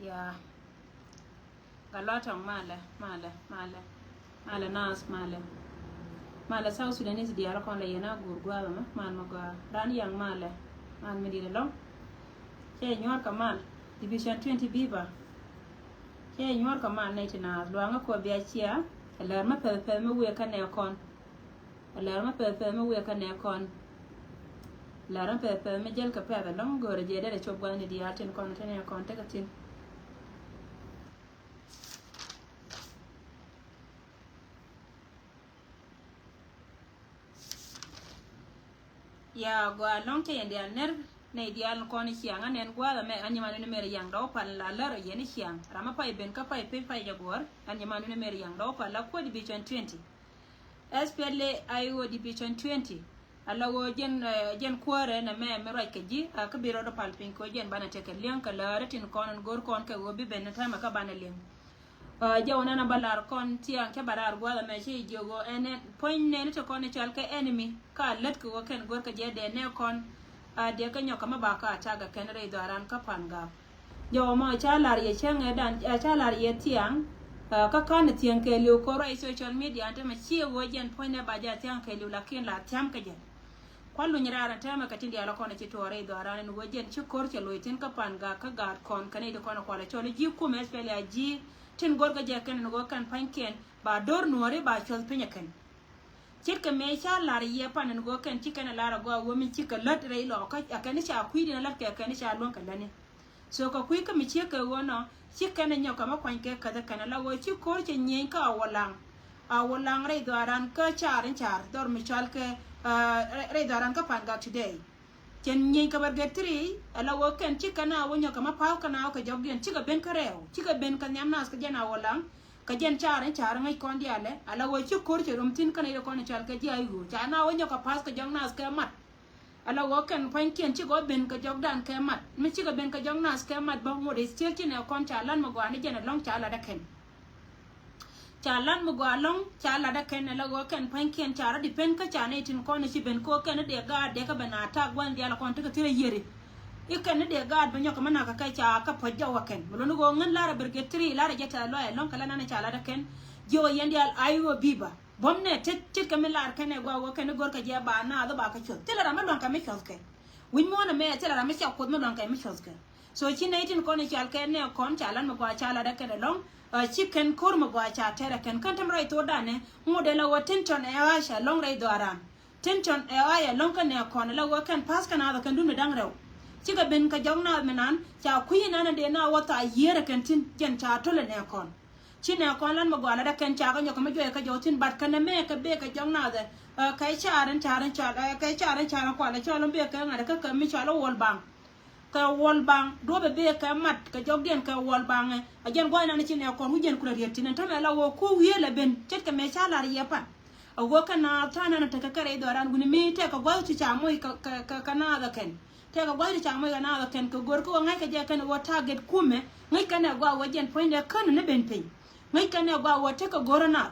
ya galotong male nas male South Sudanese diara kon la yena gurgwa ma man maga ran yang male man medira long che nyor kamal division 20 biba che nyor kamal netina luanga ko bia chia alar ma pe me we kan e kon alar ma pe me we kan e kon laran pe me jel ka pe da long gore je de chobwa ni dia ten kon ten e kon te katin ya gwa long te yende ner ne dial kon chiang anen gwa me anyama ne mer yang do pal la lar yeni chiang rama pai ben ka pai pe pai jagor anyama ne mer yang do pal la ko division 20 espele ayo division 20 ala wo jen kuare na me rai keji ka biro do pal pin ko jen bana te ke lian ka la retin kon gor kon ke wo bi ben ta ma ka bana lian jawna na balar kon tian ke barar gwa me chi jogo ene point ne to kon chal ke enemy ka let ko ken gor ka je de ne kon de ka nyoka ma ba ka ta ga ken re do aran ka panga jo ma cha lar ye chen dan cha lar ye tiang ka kan tiang ke lu ko rai social media ante ma chi wo jen point ne ba ja tiang ke lu la ken la tiam ka je kwallu nyirara ta ma katin dia la kon ci to re do aran no jen chi kor che loitin ka panga ka ga kon kan de kon ko la chole ji ku me spele ji tin gorga je kan no kan panken ba dor nuore ba chol pinya kan cirka me sha lar ye pan no kan cikana lara go wo min cika lat re lo ka akani sha kuidi na lat ka akani sha lon kan lane so ka kui ka mi cika wono cikana nyoka ma kwan ke kada kana la wo ci ko ce nyen ka awalang re do aran ka charin char dor mi chal ke re do aran ka panga today chen nyen ka bargetri ala wo kan cikana wo nyoka ma paw kana ka joggen cika ben ka rew cika ben kan nyam nas ka jana walang ka jen charin char ngai kon diale ala wo ci ko ce rum tin kana ko ne chal ka ji ayu jana wo nyoka pas ka jong nas ka mat ala wo kan panken ci go ben ka jog dan ka mat mi ci ga ben ka jong nas ka mat ba mo de stil ci ne kon chalan mo go ani jena long chala da ken chalan mo go long chala da ken ala wo kan panken chara di pen ka chane tin kon ci ben ko ken de ga de ka bana ta gwan dia la kon ta ka tire yere ikan de ga ba nyoka mana ka kai cha ka pojja wa ken mo no go ngan lara bergetri lara jeta lo e long kala na chala da ken jo yendi al ayo biba bomne tet kamilar kene gwa wo kene gor ka je ba na do ba ka chot tela ma lon ka mi chot ke win mo na me tela ma cha ko me lon ka mi chot ke so chi na itin ko ne chal ke ne kon chalan ma gwa chala da kene long chicken kor ma gwa cha tera ken kan tam rai to da ne modela wo tension e wa sha long rai do aran tension e wa ya long ka ne kon la wo kan pas kana da kan du me dang rew chi ga ben ka jong na me nan cha kuyi na de na wo ta yere kan tin jen cha to le ne kon chine kon lan magwala da kan cha ga nyoka ma joy ka jotin bat kan me ka be ka jong na de kai charan kai charan kwa la cholon be ka ngada ka mi chalo wol bang do be ka mat ka joggen ka wol bang a jen gwa na chine kon hu jen kula yetin ta me la wo ku wiele ben tet ka me chala ri yepa a wo kana ta na ta ka kare do ran guni mi te ka gwa ti cha moy ka na da ken te ka gwa ti cha moy ka na da ken ko gor ko ngai ka je kan wo target kume ngai kana gwa wo jen point da kan ne ben pe ngai kane gwa wote ka gorona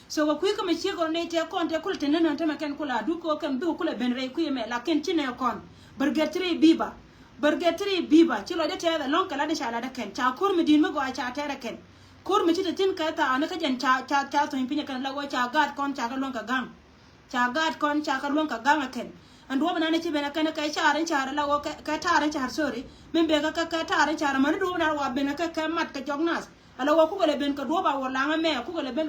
so wa kuika me chigo ne te kon te kul tenena te maken kula du ko kan du kula ben re kuye me la ken chine kon burgetri biba chilo de te da lon kala de shala da ken cha kur mi din me gwa cha te da ken kur mi chite tin ka ta ana ka jen cha to pinya kan la wo cha gad kon cha ka lon ka gang cha gad kon cha ka lon ka gang ken and wo bana ne chi bena kan ka charan chara la wo ka taran char sorry men be ka taran chara man du na wa bena ka mat ka jognas ala wo ku gele ben ka do ba wala nga me ku gele ben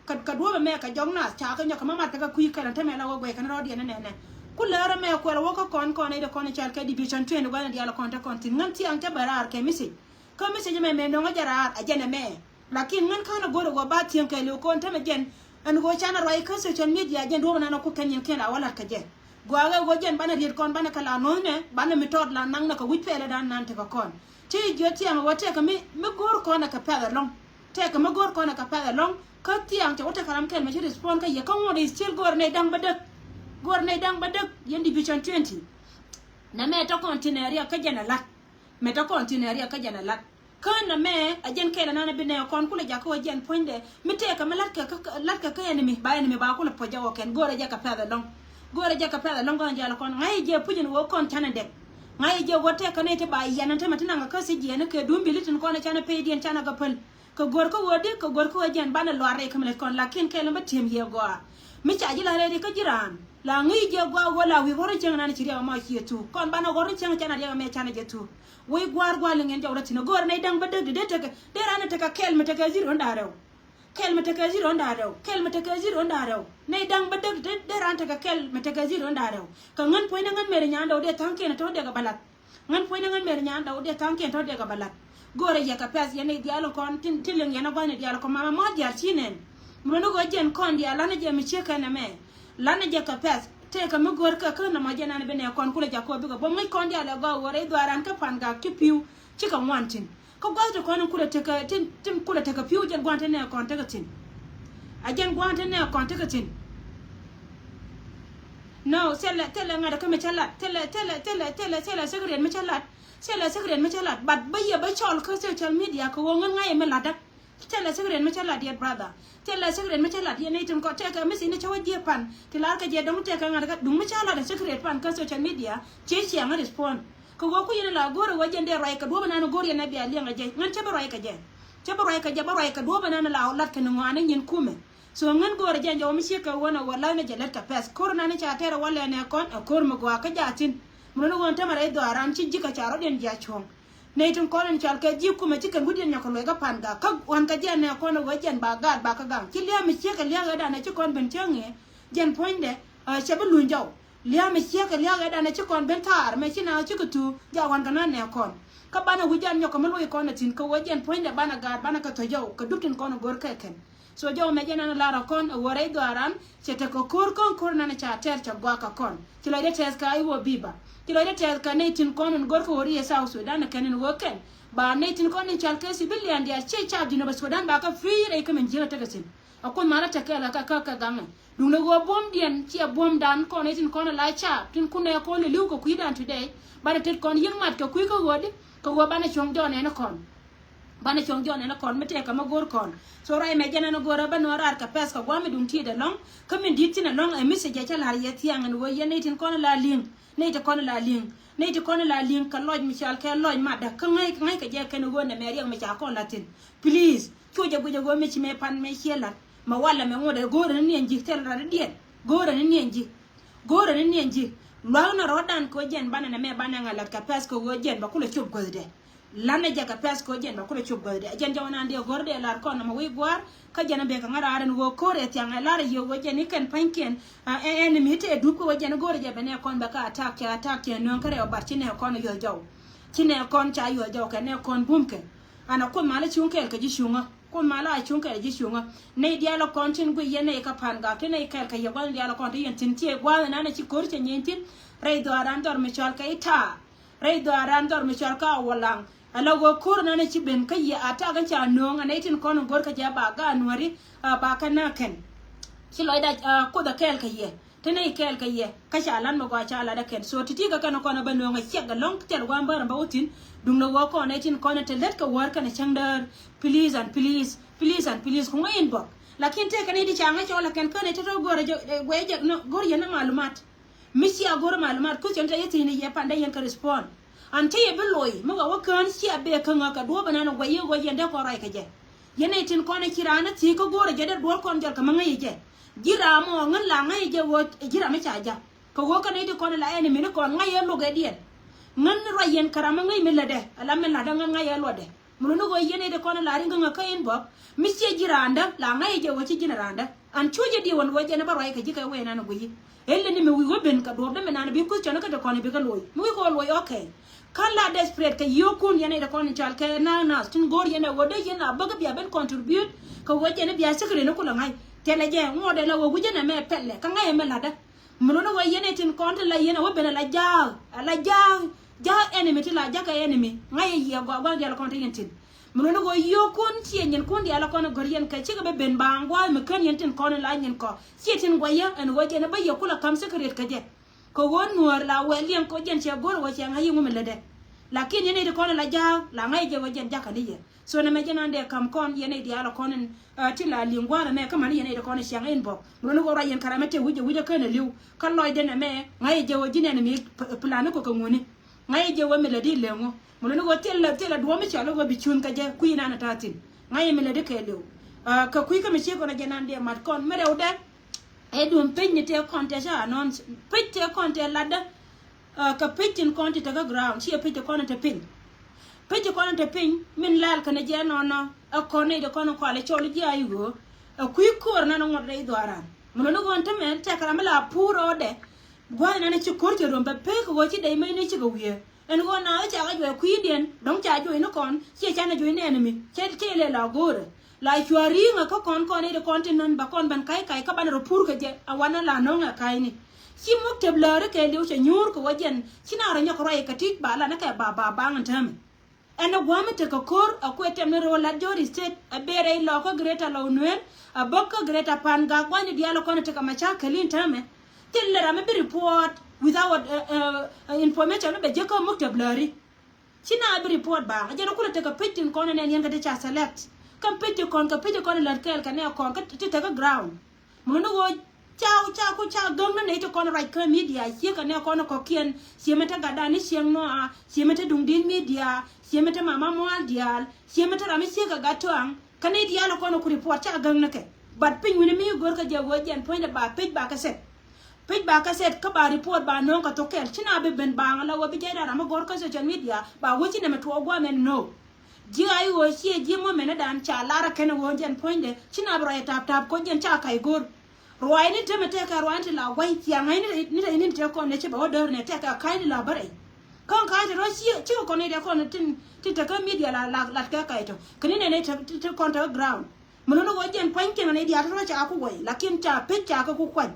ka do ba me ka jongna cha ka nyoka mama ta ka kuyi kan ta me la wo gwe kan rodi ne ku lera me ko wo ka kon ide kon chal ka division 20 gwa ndi ala kon ta kon tin nganti an ta barar ke misi ka misi me no ngajara a jene me lakin ngan kana go go ba tien ka le kon ta me jen an go chana roi ka social media jen do na ko kan yen kela wala ka je go ga go jen bana rir kon bana kala no ne bana mi tod la nang na ka wit pele dan nan ta ka kon ti joti am wote ka mi gor ko na ka pala long te ka ma gor ko na ka pala long ka ti am te wote karam ken ma chi respond ka ye ka mo de still gor ne dang badak yen division 20 na me to continueria ka jana lat me to continueria ka jana lat kan na me ajen ke na bi ne kon kula ja ko jen poinde mi te ka ma lat ka enemy ba kula poja wo ken gor ja ka pala long gon ja la kon ngai je pujin wo kon tana de ngai je wote kane te ba yana te matina nga kasi je ne ke dum bilitin ko na chana pe dien chana ga pal ko gor ko wodi ko gor ko jen bana lo are kamle kon lakin ke lamba tim ye go mi cha ji la re ka jiran la ngai je go wala wi gor chen na chiri ma ki tu kon bana gor chen chana de me chana je tu wi gwar gwal ngen jawra tin gor nay dang ba de te de rana te ka kel me te ka ziro ndaro kel me te ka ziro ndaro kel me te ka ziro ndaro nay dang ba de rana te ka kel me te ka ziro ndaro ka ngan poina ngan mere nyando de tanke na to de ga balat ngan poina ngan mere nyando de tanke to de ga balat gore ya ka pes yene dialo kon tin tiling yana bane dialo ko mama mo diar chinen muno go jen kon dialo na je mi cheka na me lana je ka pes te ka mu gor ka kana ma jena ne bene kon kula ja ko bi go bo mai kon dialo go wore dwaran ka pan ga ki piu chika wantin ko gwato kon kula te ka tin kula te ka piu jen gwante ne kon te ka tin a jen gwante ne kon te ka tin no sele tele ngada ka me chala tele segren me chala sele segren me chala bat baye ba chol ko social media ko ngon ngai me lada tele segren me chala dear brother tele segren me chala ye ne tum ko te ka me sine chawa je pan tilar ka je dum te ka ngada ka dum me chala da segren pan ka social media che che nga respond ko go ku yene la goro wajen de rai ka do bana no goro na biya lenga je ngan che ba rai ka je ba rai ka do bana na la lat ka no ngane nyen kume so ngan gore je jaw mi she ka wona wala me je let ka pes korna ne cha tere wala ne kon kor mo go ka jatin muno won tamara do aram ci jika charo den ja chong ne tun kolen chal ka ji kuma cikan gudin nya ko ga pan ga ka wan ka je ne ko no wajen ba ga ba ka ga ki liya mi che ka liya ga da ne ci kon ben chenge jen poinde che bu lun jaw liya mi che ka liya ga da ne ci kon ben tar me ci na ci ku tu ja wan ka na ne kon ka bana wujan nya ko mo ko na tin ko wajen poinde bana ga bana ka to jaw ka dukin ko no gor ka ken so jaw me jena na lara kon wore do aram che te ko kor na cha ter cha gwa ka kon ti la de tes ka iwo biba kilo de tel ka ne tin konon gor ko wori South Sudan kanen woken ba ne tin konon chal ka civilian dia che cha dino ba Sudan ba ka fire ka men jira ta gasin akon mala ta kala ka ganga dum ne go bom dien ci bom dan ko ne tin konon la cha tin kunne ko le liu ko kuidan today ba ne tet kon yeng mat ko ku ko wodi ko wo ba ne chong do ne kon bana chong jone na kon mete ka magor kon so rai me jana no gora ba no rar ka pes ka gwa me dum ti de long ka min dit na long e message ja la ye tiang no wo ye ne tin kon la ling ne te kon la ling ne te kon la ling ka loj michal ka loj ma da ka ngai ka je ka no go na me riang me cha kon latin please chu je bu je go me chi me pan me chela ma wala me ngode gora ni enji tel ra dien gora ni enji lo na rodan ko jen bana na me bana ngala ka pes ko go jen ba kula chub go de lana jaga pes ko jen ba ko chubba de jen jawana ande gorde lar ko na ma wi gwar ka jena be ka ngara ran wo kore tiang lar yo wo jen ikan panken en mi te du ko jen gorde je bene kon ba ka attack no kare o barchine kon yo jaw chine kon cha yo jaw ka ne kon bumke ana kon mala chunke ka ji shunga kon mala chunke ji shunga ne dia lo kon tin gu yene ka pan ga ke ne ka yo gon dia lo kon tin tin tie gwa na na chi kor che nyentin rei do aran dor mi chal ka ita rei do aran dor mi chal ka walang ala go kor na ne ci ben ka ya ata ga cha no nga ne tin kono gor ka ja ba ga nuari ba ka na ken ci loy da ko da kel ka ye tene kel ka ye ka cha lan ma go cha ala da ken so titi ga kana kono ba no nga ci ga long tel wa mbar ba utin dum no go ko ne tin kono te let ka war ka ne changdar please ko ngayin bok lakin te kan di cha nga chola ken ka ne to gor je we je no gor ye na malumat misi a gor malumat ku chen ta yeti ni ye pande yen ka respond ante ye beloy mo wa kan si abe kan ka do bana no gwaye go yende ko rai ka je yene tin ko na kirana ti ko gore je de do kon jor ka manga ye gira mo ngan la ngai je wo gira me chaja ko go ka ne de ko la ene mi ko ngai ye lo ga dien ngan rai yen karama ngai me la de ala me la da ngai ye lo de mo no go yene de ko la ri nga ka yen bo mi se gira anda la ngai je wo ci jina randa an chuje di won wo je na ba rai ka ji ka we na no go yi elle ni me wi go ben ka do de me na bi ku chana ka de ko ne bi ka loy mo ko loy okay kala desperate ka yokun yana da kon chal ka na tin gor yana wode yana baga biya ben contribute ka waje na biya sikre na kula ngai tele je ngode la wo guje na me pelle ka ngai me lada muno no yana tin kon la yana wo ben la ja enemy ti la ja ka enemy ngai ye go ya kon tin tin muno no yokun ti yen kon dia la kon gor yen ka ci ga be ben bangwa me kan yen tin kon la yen ko ci tin goya en waje na ba ya kula kam sikre ka je ko won nuor la welien ko jen che gor wo chen hayi mum lede lakini yene de kon la ja la ngai je wo jen ja kaniye so na me jenande kam kon yene di ala kon ti la lingwa na me kama yene de kon chen en bo no go ra yen karamete wuje kana liu kan loy de na me ngai je wo jine na mi plan ko ngoni ngai je wa melodi lengo mulo no tela do mi chalo go bichun ka je kuina na tatin ngai melodi ke lew ka kui ka mi che ko na jenande mat kon mere uda e dum penni te konte ja non pette konte ladda ka pettin konte ta ground chi pette konte pin pette konte pin min lal kana je no a kone de kono ko le choli ji ayugo a kui kor na no ngore idwara mulo no gonta men te kala mala puro de gwa na ne chi korte rom pe ko chi dai mai ne chi go wie en go na cha ga jo kui den dong cha jo no kon chi cha na jo ne enemy che le la gore la chuari nga ko kon ne de kontinent ba kon ban kai ka ban ro pur ka je awana la no nga kai ni chi muk te blare ke liu che nyur ko wajen chi na ra nya ko rai ka tik ba la na ka ba ngam en gwa me te ko kor akwete me ro la jori state a bere lo ko greta lo nuen a bokko greta pan ga kwani dialo kon te ka macha kelin tame telle ra me bi report without information be je ko muk te blare chi na bi report ba je no ko te ka pitin kon ne yen ga de cha select kan pete kon la kel kan ne kon ka te ka ground mo no go chao gong na ne to kon right ka media chi kan ne kon ko kien chi meta ga dani sieng no a chi meta dung din media chi meta mama mo dial chi meta ra mi chi ga gatwang kan ne dia lo kon ko report cha gong na ke bat pin wini mi gor ka je wo jen point ba page ba ka set ka ba report ba non ka to kel china be ben ba la wo bi je da ma gor ka social media ba wo chi ne me to gwa men no ji ai wo chi ji mo men dan cha lara ken wo jen point de china bro tap ko jen cha kai gor roi ni te mete ka roi la wai ti ngai ni te ko ne che ba do ne te ka kai ni la bare kon ka ro chi ko ne de ko ne tin te ka media la ka kai to kini ne te kon ta ground mo no wo jen point ke ne dia ro cha ku wai lakin cha pe cha ka ku kwan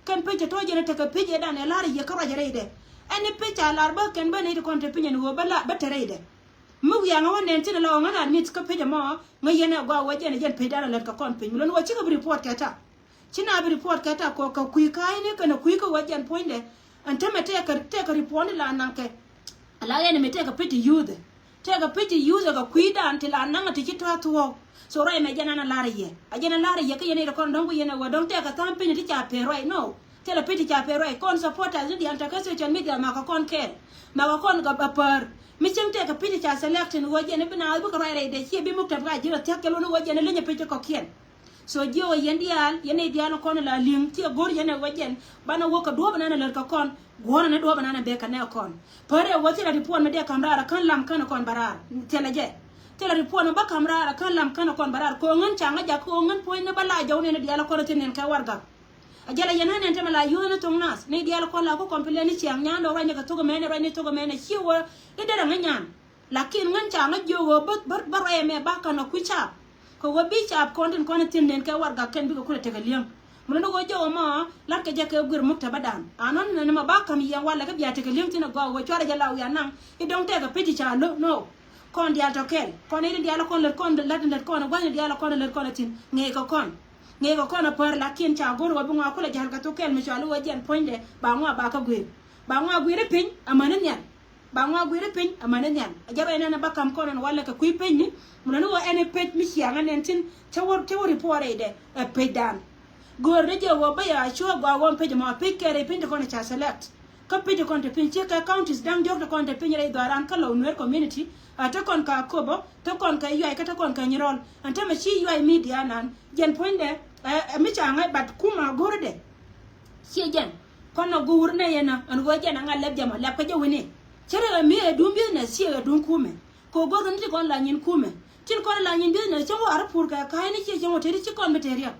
kan pe to je ne te ka pe je dan la ri ye ka ro je re de ani pe cha la ba ken ba ne te kon te pe ne wo ba la ba te re de mu ya nga wonen tin la nga dan mit ka pe mo nga yena gwa wo je ne jen pe dara la ka kon pe mo no wo chi ka report ka ta china bi report ka ta ko ka kui kai ne kana kui ka wo jen point de antama te ka report la nan ke ala ya ne me te ka pe youth te ka pe youth ka kui dan ti la nan ti to to so rai me jana na lare ye a jana lare ye ka yene ko ndongo yene wo don te ka tam pe ni ti cha pe roi no te la pe ti cha pe roi kon supporters di anta ka social media ma ka kon ke ma ka kon ga par mi chemte ka piti cha selection wo jene bina bu ka rai de chi bi mu ta ga jira te ka lo wo jene le pe ko kien so jo yendial yene dial kon la ling ti gor yene wo jen bana wo ka do bana na ka kon gor na do bana na be ka ne kon pare wo ti la report me de kamra kan lam kan kon barar te la report ba kamra kan lam kan kon barar ko ngan cha nga ja ko ngan po ne bala jaw ne dial kon tin ka warga ajala yana ne tamala yuna tongnas ne dial kon la ko complain ni chiang nya do ra ne ka to mene ra ne to mene chiwo de da ngan lakin ngan cha nga jo wo ba ra me ba kana ku cha ko wo bi cha konten kon tin den ka warga ken bi ko te ga liang mo no go jo ma la ka je ka gur mukta badan anon ne ma ba kam ya wala ka biya te ga liang tin go wo chara jala ya nan I don't take a pity cha no kon dial to kel kon ni dial kon le kon la kon wa ni dial kon le kon tin nge ko kon par lakin cha gor wa bunga ko la jahal ka to kel mi cha lo wa jen poinde ba ngwa ba ka gwe ba ngwa gwe pin amana nyan ba ngwa gwe pin amana nyan ajaro ene ba kam kon wala ka kui pin ni mo no wa ene pet mi sia nganen tin tawor report de pe dan gor de je wo ba ya sho gwa won pe ma pe kere pin de kon cha select ka pe de kon te pin che ka counties dang jok de kon te pin re do ran ka lo nwer community ata kon ka kobo to kon ka yai ka to kon ka nyirol anta ma chi yai media nan jen point de mi cha ngai bat kuma gor de chi jen kon no gur ne yena an go jen nga leb jama leb ka je wini chere mi e dum business chi e dum kume ko gor ni kon la nyin kume tin kon la nyin business cho ar pur ka kai ni chi je mo teri chi kon materia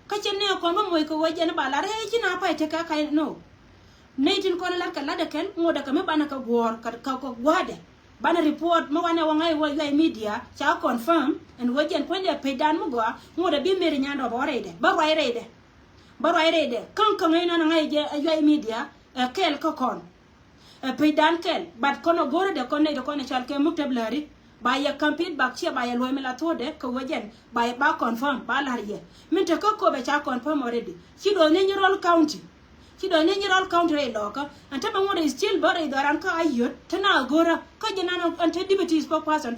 ka chen ne kon mo ko wo jen ba la re chi na pa te ka kai no ne tin kon la ka la de ken mo da ka me bana ka gor ka ko gwade bana report mo wane wangai wo yai media cha confirm and wo jen point de pe dan mo go mo da bi meri nyando ba rede ba rede kan ngai na ngai je yai media kel ko kon pe dan kel bat kono gore de konne de konne chal ke muktablari ba ya campaign ba chia ba ya lo me la tode ko wo jen ba confirm ba la ye min te ko be cha confirm already chi do ne nyirol county ci do ne ñiral counter loka anta ba ngore still bare do ran ka ayot tana gora ka jinana anta deputy spokesperson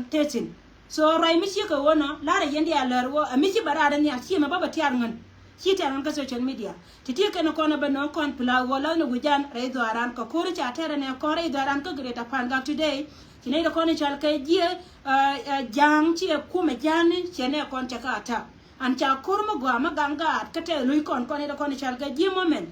tetin so rai mi ci ko wono la ra yendi alar wo mi ci barara ni ci ma baba tiar ngan chi ta ran ka social media titi ka no kono ba no kon pla wala no gujan re do aran ko kuri cha tere ne ko re do aran ko greta pan ga today kine da kono chal ka ji jang chi ku me jani chene kon cha ka ta an cha kurma gwa ma ganga ka te lui kon ne da kono chal ka ji moment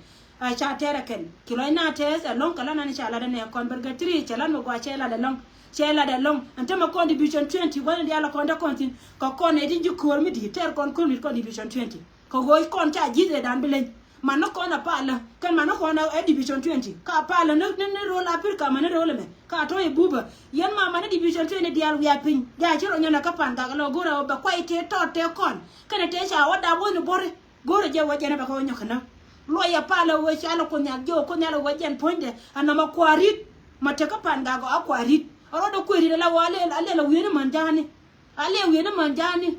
cha tere ken kilo na tes long kala na cha la da ne kon burger 3 chala no gwa chela da long chela da long antama contribution 20 wala dia la konda kontin ko kon e di ko mi di ter kon contribution 20 ko goy kon ta jide dan bilen mano kona pala kan mano kona division 20 ka pala ne rola afrika mane rola me ka to e buba yan ma mane division 20 dial wi apin ja chiro nyona ka panda lo gora ba kwai te to te kon kana te cha wada bo ni bore gora je wajena ba ko nyokana lo ya pala we cha lo ko nya jo ko nya lo wajen ponde anama kwarit mate ka panda go akwarit oro do kwiri la wale ale la wi ni manjani ale wi ni manjani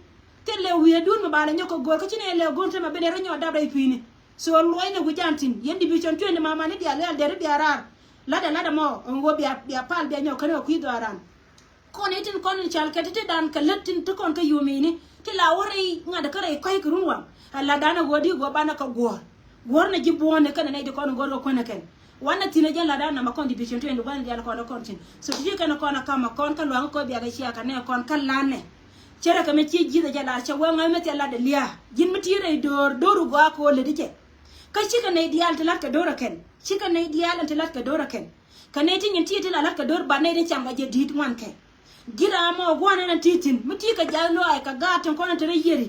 tele wi dun ma bala nyoko gor ka chine le gonte ma bedere nyo dabra ipini so loine gujantin yen division 20 mama ne dia le dere biarar lada mo ngo bia pal bia nyo kane ku idoran kon etin kon chal ketete dan ka latin to kon ka yumini ti la wori ngada kare koy kurunwa alla dana godi go bana ka gor na jibone kana ne de kon gor ko na ken wana tina jala dana ma kon division 20 ban dia ko kon tin so ti kana kon kama kon ka lo ko bia ga sia ka ne kon ka lane chere ka me ci jida jala cha wa ma me ti la de lia jin mi tire doru go ko le dije ka chika ne dial talat ka dora ken chika ne dial talat ka dora ken kane tin yin ti talat ka dor ba ne de chamba je dit wan ke gira mo gwana na titin muti ka jalo ay ka gatin ko na tare yeri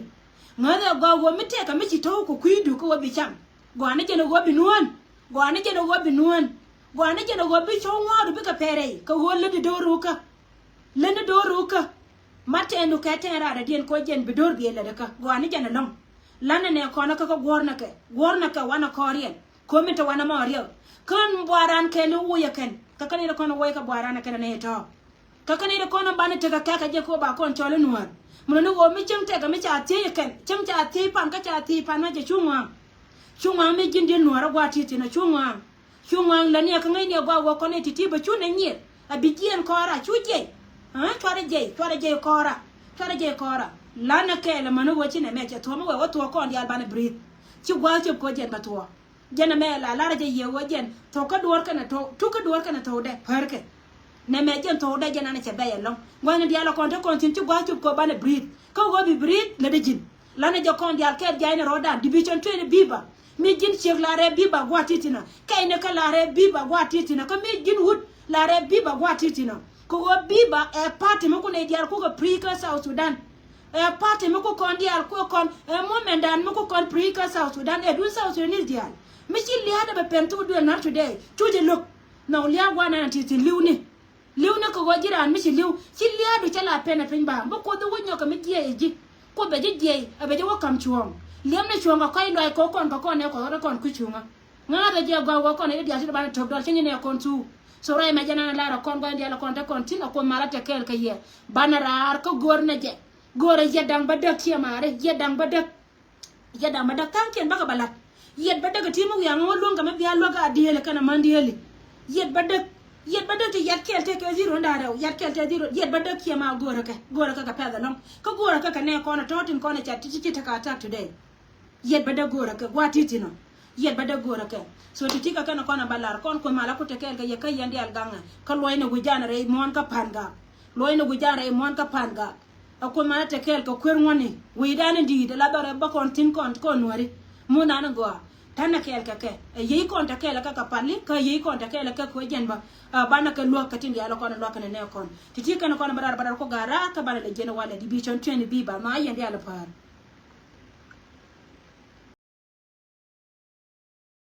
ngade go mi te ka mi ci to ko kuidu ko bi cham gwana je no go bi nuwan gwana je no go bi nuwan gwana je no go bi chonwa du bi ka pere ka holle de doruka lende doruka mate enu ka tera da dien ko jen bi dor bi le ka gwana je na long lana ne kona ka gorna ka wana korien komita wana mario kan bwaran ke lu ya ken ka kan ida kona way ka bwaran ka ne to ka kan ida kona bana te ka je ko ba kon chole nuar mun no go mi chemte ka mi cha te ken chemcha te pan ka cha te pan ma je chungwa mi jinde nuar gwa ti na chungwa la ne ka ngai ne gwa ko ne ti ba chu ne nyir abijien kora chuje chore je kora lana kele manu wachi ne meche to mo we to ko ndi albane breathe ci gwa ci ko jen batwa jena me la je ye wajen to ka dor kana to ka dor kana to de perke ne me jen to de jena ne che be yelong ngwana ndi ala kon to kon ci gwa ci ko bane breathe ko go bi breathe le de jin lana je kon ndi al ke jayne roda division 20 biba mi jin ci la re biba gwa titina kay ne ka la re biba gwa titina ko mi jin wut la re biba gwa titina ko go biba e party mo ko ne di al ko prika South Sudan party mo ko kon dial ko kon moment dan mo ko kon prika South Sudan e dun South Sudan dial mi ci li hada be pentu do na today tuje look no liya wana na titi liwni ko wajiran mi ci liw ci li hadu ci la pena pin ba mo ko do wonyo ko mi je ji ko be je abe je wo kam chuong liam na chuong ko ai loy ko kon ne ko kon ku chunga nga be je go kon e dia ci ba to do ci ne kon tu so ray ma jana la ra kon go ndiala kon ta kon tin ko mara te kel ka ye banarar ko gor na je gore yedang badak tiamare yedang badak tanken baka balat yed badak timu yang ngolong kama biya loga adiele kana mandiele yed badak te yed kelte ke zero ndara yed kelte zero yed badak tiama gore ka ka peda long ko gore ka ne kona totin kona chat titi ta ka attack today yed badak gore ka watitino yed badak gore ka so titika kana kona balar kon ko mala ko te kel ka yakay yandi al ganga ka loyna gujana re mon ka panga loyna gujana re mon ka panga ako mana te kel ko kwer ngoni wi dane di de la bare ba kon tin kon wari mo nana go tan kel ka ke yi kon ta kel ka pali ka yi kon ta kel ka ko jen ba bana ka lo ka tin ya lo kon lo ka ne kon titi kana kon bara ko gara ka bana le jen wala division 20 bi ba ma yende ala par